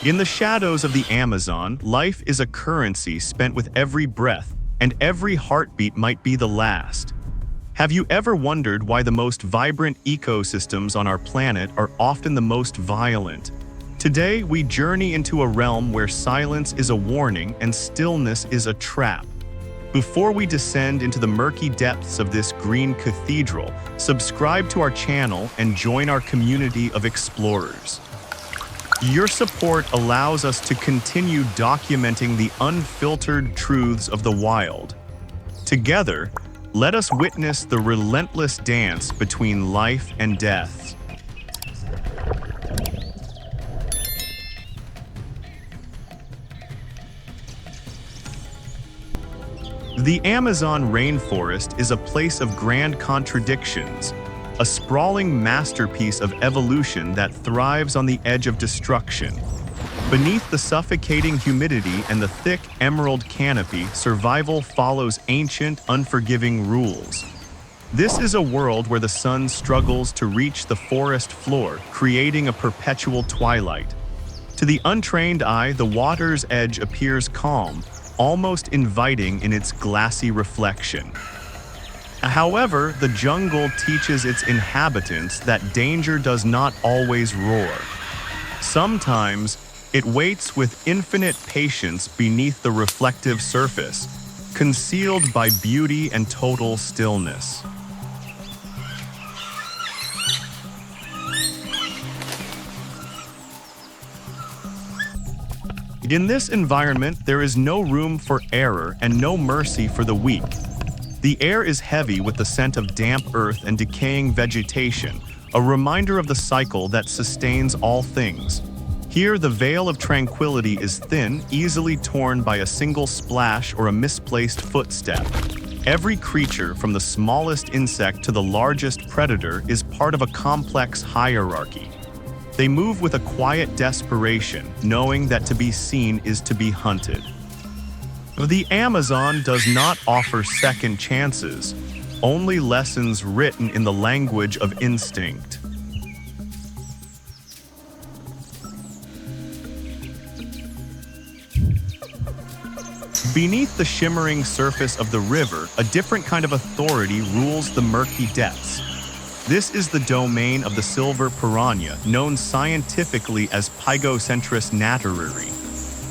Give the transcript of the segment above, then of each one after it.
In the shadows of the Amazon, life is a currency spent with every breath, and every heartbeat might be the last. Have you ever wondered why the most vibrant ecosystems on our planet are often the most violent? Today, we journey into a realm where silence is a warning and stillness is a trap. Before we descend into the murky depths of this green cathedral, subscribe to our channel and join our community of explorers. Your support allows us to continue documenting the unfiltered truths of the wild. Together, let us witness the relentless dance between life and death. The Amazon rainforest is a place of grand contradictions, a sprawling masterpiece of evolution that thrives on the edge of destruction. Beneath the suffocating humidity and the thick emerald canopy, survival follows ancient, unforgiving rules. This is a world where the sun struggles to reach the forest floor, creating a perpetual twilight. To the untrained eye, the water's edge appears calm, almost inviting in its glassy reflection. However, the jungle teaches its inhabitants that danger does not always roar. Sometimes, it waits with infinite patience beneath the reflective surface, concealed by beauty and total stillness. In this environment, there is no room for error and no mercy for the weak. The air is heavy with the scent of damp earth and decaying vegetation, a reminder of the cycle that sustains all things. Here, the veil of tranquility is thin, easily torn by a single splash or a misplaced footstep. Every creature, from the smallest insect to the largest predator, is part of a complex hierarchy. They move with a quiet desperation, knowing that to be seen is to be hunted. The Amazon does not offer second chances, only lessons written in the language of instinct. Beneath the shimmering surface of the river, a different kind of authority rules the murky depths. This is the domain of the silver piranha, known scientifically as Pygocentrus nattereri.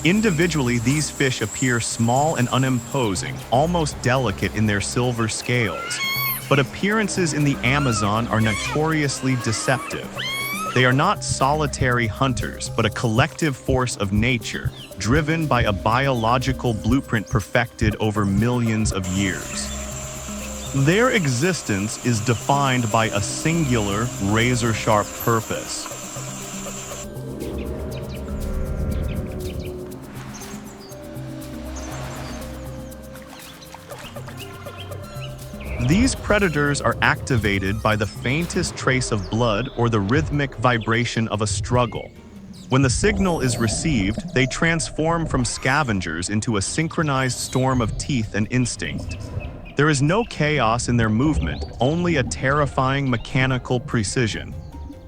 Individually, these fish appear small and unimposing, almost delicate in their silver scales. But appearances in the Amazon are notoriously deceptive. They are not solitary hunters, but a collective force of nature, driven by a biological blueprint perfected over millions of years. Their existence is defined by a singular, razor-sharp purpose. These predators are activated by the faintest trace of blood or the rhythmic vibration of a struggle. When the signal is received, they transform from scavengers into a synchronized storm of teeth and instinct. There is no chaos in their movement, only a terrifying mechanical precision.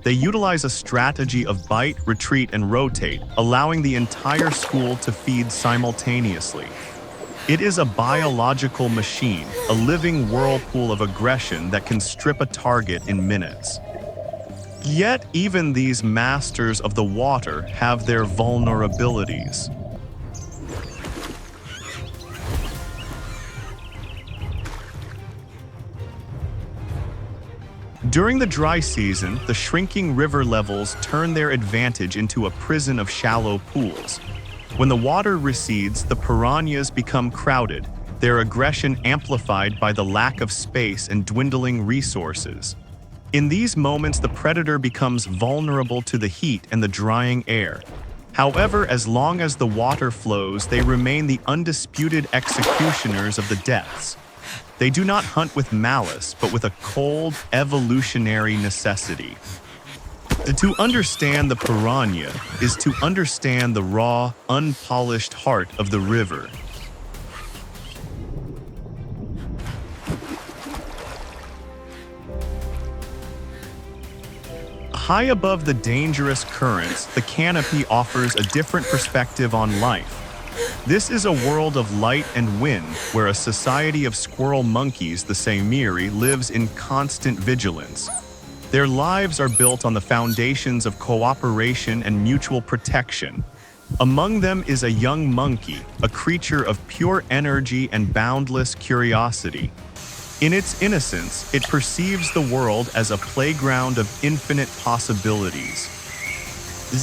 They utilize a strategy of bite, retreat, and rotate, allowing the entire school to feed simultaneously. It is a biological machine, a living whirlpool of aggression that can strip a target in minutes. Yet, even these masters of the water have their vulnerabilities. During the dry season, the shrinking river levels turn their advantage into a prison of shallow pools. When the water recedes, the piranhas become crowded, their aggression amplified by the lack of space and dwindling resources. In these moments, the predator becomes vulnerable to the heat and the drying air. However, as long as the water flows, they remain the undisputed executioners of the depths. They do not hunt with malice, but with a cold, evolutionary necessity. To understand the piranha is to understand the raw, unpolished heart of the river. High above the dangerous currents, the canopy offers a different perspective on life. This is a world of light and wind where a society of squirrel monkeys, the Synchronized, lives in constant vigilance. Their lives are built on the foundations of cooperation and mutual protection. Among them is a young monkey, a creature of pure energy and boundless curiosity. In its innocence, it perceives the world as a playground of infinite possibilities.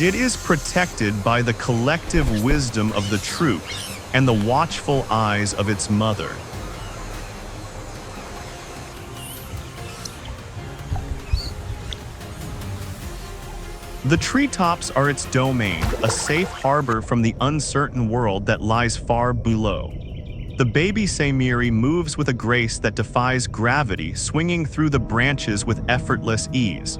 It is protected by the collective wisdom of the troop and the watchful eyes of its mother. The treetops are its domain, a safe harbor from the uncertain world that lies far below. The baby Synchronized moves with a grace that defies gravity, swinging through the branches with effortless ease.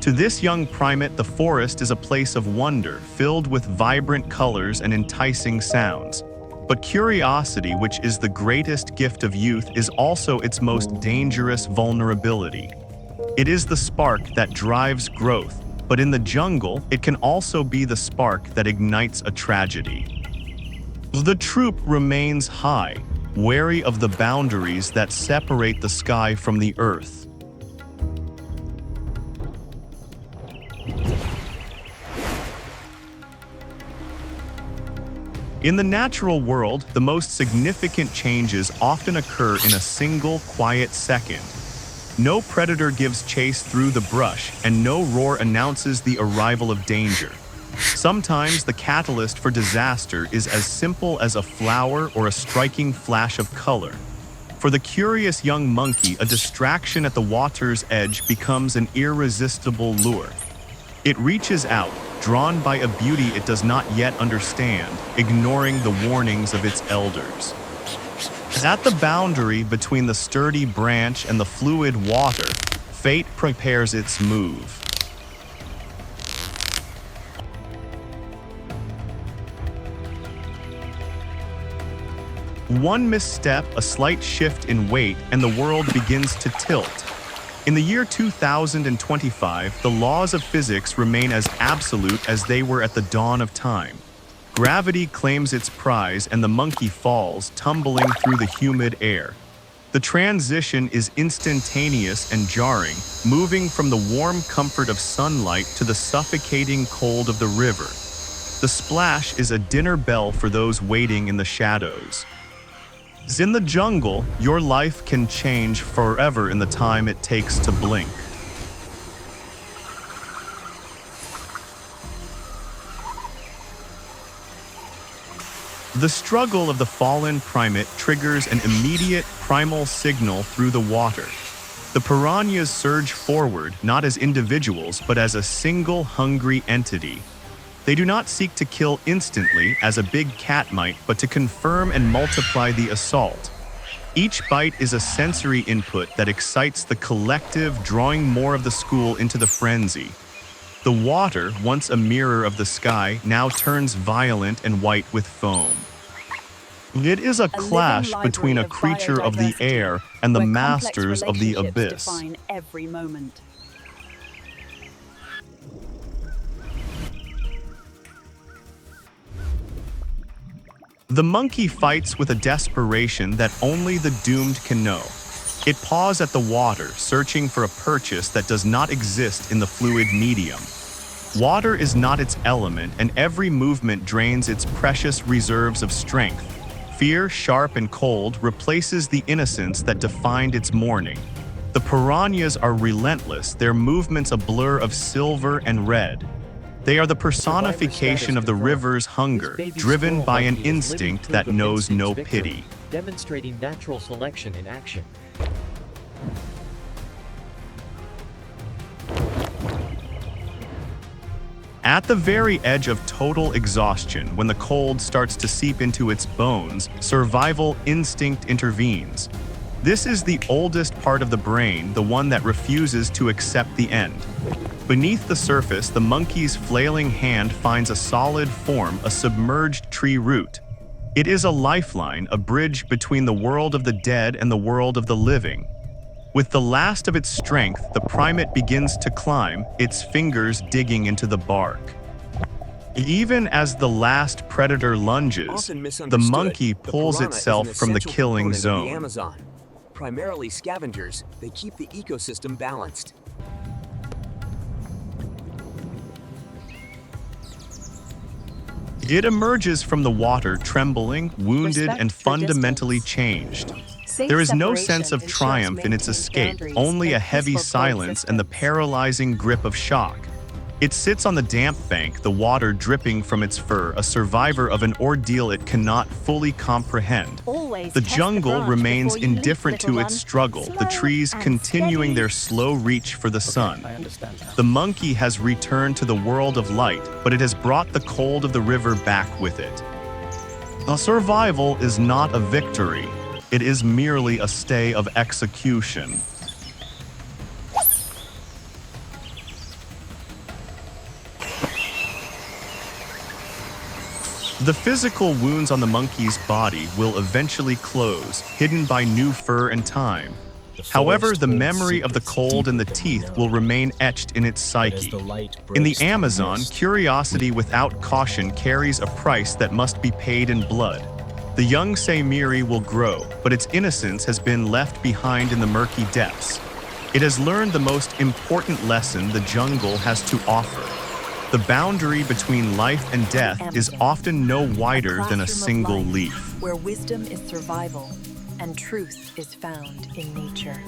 To this young primate, the forest is a place of wonder, filled with vibrant colors and enticing sounds. But curiosity, which is the greatest gift of youth, is also its most dangerous vulnerability. It is the spark that drives growth, but in the jungle, it can also be the spark that ignites a tragedy. The troop remains high, wary of the boundaries that separate the sky from the earth. In the natural world, the most significant changes often occur in a single, quiet second. No predator gives chase through the brush, and no roar announces the arrival of danger. Sometimes the catalyst for disaster is as simple as a flower or a striking flash of color. For the curious young monkey, a distraction at the water's edge becomes an irresistible lure. It reaches out, drawn by a beauty it does not yet understand, ignoring the warnings of its elders. At the boundary between the sturdy branch and the fluid water, fate prepares its move. One misstep, a slight shift in weight, and the world begins to tilt. In the year 2025, the laws of physics remain as absolute as they were at the dawn of time. Gravity claims its prize and the monkey falls, tumbling through the humid air. The transition is instantaneous and jarring, moving from the warm comfort of sunlight to the suffocating cold of the river. The splash is a dinner bell for those waiting in the shadows. In the jungle, your life can change forever in the time it takes to blink. The struggle of the fallen primate triggers an immediate primal signal through the water. The piranhas surge forward, not as individuals, but as a single hungry entity. They do not seek to kill instantly, as a big cat might, but to confirm and multiply the assault. Each bite is a sensory input that excites the collective, drawing more of the school into the frenzy. The water, once a mirror of the sky, now turns violent and white with foam. It is a clash between a creature of the air and the masters of the abyss. Define every moment. The monkey fights with a desperation that only the doomed can know. It paws at the water, searching for a purchase that does not exist in the fluid medium. Water is not its element, and every movement drains its precious reserves of strength. Fear, sharp and cold, replaces the innocence that defined its morning. The piranhas are relentless, their movements a blur of silver and red. They are the personification of the river's hunger, driven by an instinct that knows no pity. Demonstrating natural selection in action. At the very edge of total exhaustion, when the cold starts to seep into its bones, survival instinct intervenes. This is the oldest part of the brain, the one that refuses to accept the end. Beneath the surface, the monkey's flailing hand finds a solid form, a submerged tree root. It is a lifeline, a bridge between the world of the dead and the world of the living. With the last of its strength, the primate begins to climb, its fingers digging into the bark. Even as the last predator lunges, the monkey pulls itself from the killing zone. The Amazon. Primarily scavengers, they keep the ecosystem balanced. It emerges from the water trembling, wounded, and fundamentally changed. There is no sense of triumph in its escape, only a heavy silence and the paralyzing grip of shock. It sits on the damp bank, the water dripping from its fur, a survivor of an ordeal it cannot fully comprehend. The jungle remains indifferent to its struggle, the trees continuing their slow reach for the sun. The monkey has returned to the world of light, but it has brought the cold of the river back with it. A survival is not a victory. It is merely a stay of execution. The physical wounds on the monkey's body will eventually close, hidden by new fur and time. However, the memory of the cold and the teeth will remain etched in its psyche. In the Amazon, curiosity without caution carries a price that must be paid in blood. The young Saimiri will grow, but its innocence has been left behind in the murky depths. It has learned the most important lesson the jungle has to offer. The boundary between life and death is often no wider than a single leaf. Where wisdom is survival and truth is found in nature.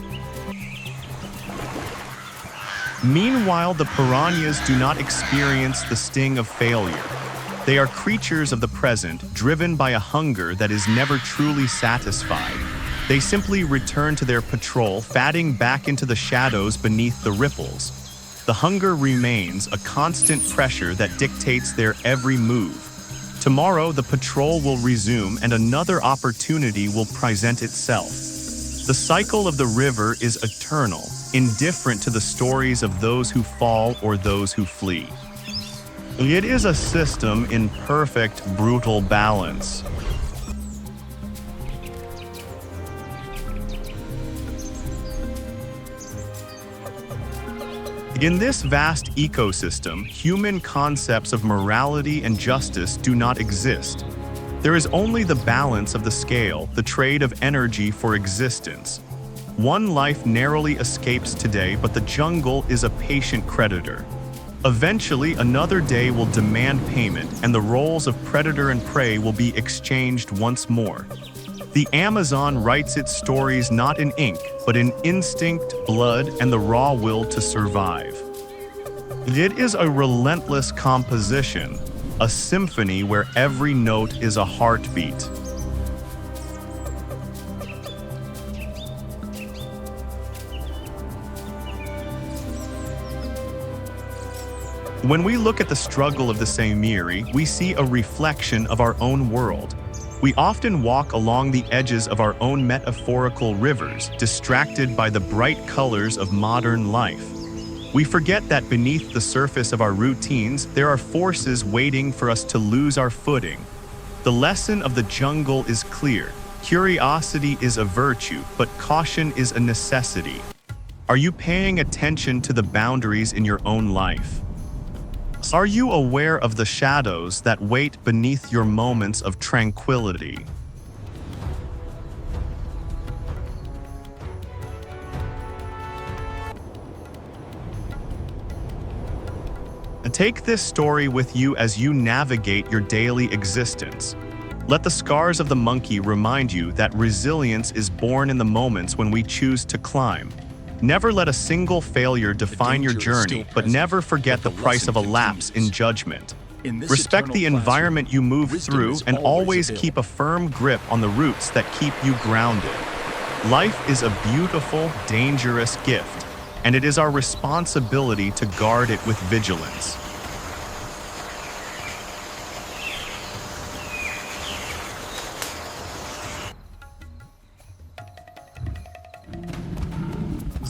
Meanwhile, the piranhas do not experience the sting of failure. They are creatures of the present, driven by a hunger that is never truly satisfied. They simply return to their patrol, fading back into the shadows beneath the ripples. The hunger remains, a constant pressure that dictates their every move. Tomorrow, the patrol will resume and another opportunity will present itself. The cycle of the river is eternal, indifferent to the stories of those who fall or those who flee. It is a system in perfect, brutal balance. In this vast ecosystem, human concepts of morality and justice do not exist. There is only the balance of the scale, the trade of energy for existence. One life narrowly escapes today, but the jungle is a patient creditor. Eventually, another day will demand payment, and the roles of predator and prey will be exchanged once more. The Amazon writes its stories not in ink, but in instinct, blood, and the raw will to survive. It is a relentless composition, a symphony where every note is a heartbeat. When we look at the struggle of the Saimiri, we see a reflection of our own world. We often walk along the edges of our own metaphorical rivers, distracted by the bright colors of modern life. We forget that beneath the surface of our routines, there are forces waiting for us to lose our footing. The lesson of the jungle is clear. Curiosity is a virtue, but caution is a necessity. Are you paying attention to the boundaries in your own life? Are you aware of the shadows that wait beneath your moments of tranquility? Take this story with you as you navigate your daily existence. Let the scars of the monkey remind you that resilience is born in the moments when we choose to climb. Never let a single failure define your journey, but never forget the price of a lapse in judgment. Respect the environment you move through and always keep a firm grip on the roots that keep you grounded. Life is a beautiful, dangerous gift, and it is our responsibility to guard it with vigilance.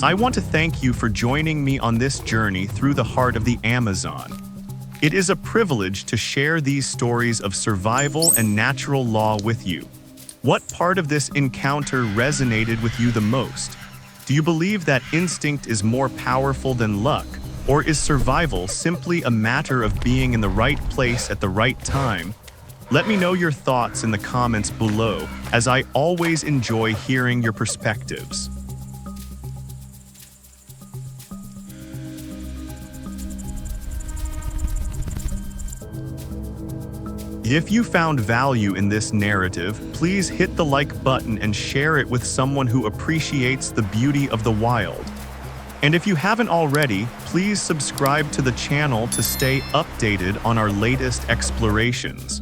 I want to thank you for joining me on this journey through the heart of the Amazon. It is a privilege to share these stories of survival and natural law with you. What part of this encounter resonated with you the most? Do you believe that instinct is more powerful than luck? Or is survival simply a matter of being in the right place at the right time? Let me know your thoughts in the comments below, as I always enjoy hearing your perspectives. If you found value in this narrative, please hit the like button and share it with someone who appreciates the beauty of the wild. And if you haven't already, please subscribe to the channel to stay updated on our latest explorations.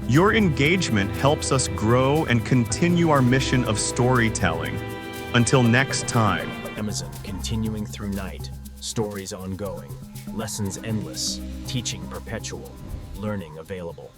Your engagement helps us grow and continue our mission of storytelling. Until next time. Amazon continuing through night, stories ongoing, lessons endless, teaching perpetual, learning available.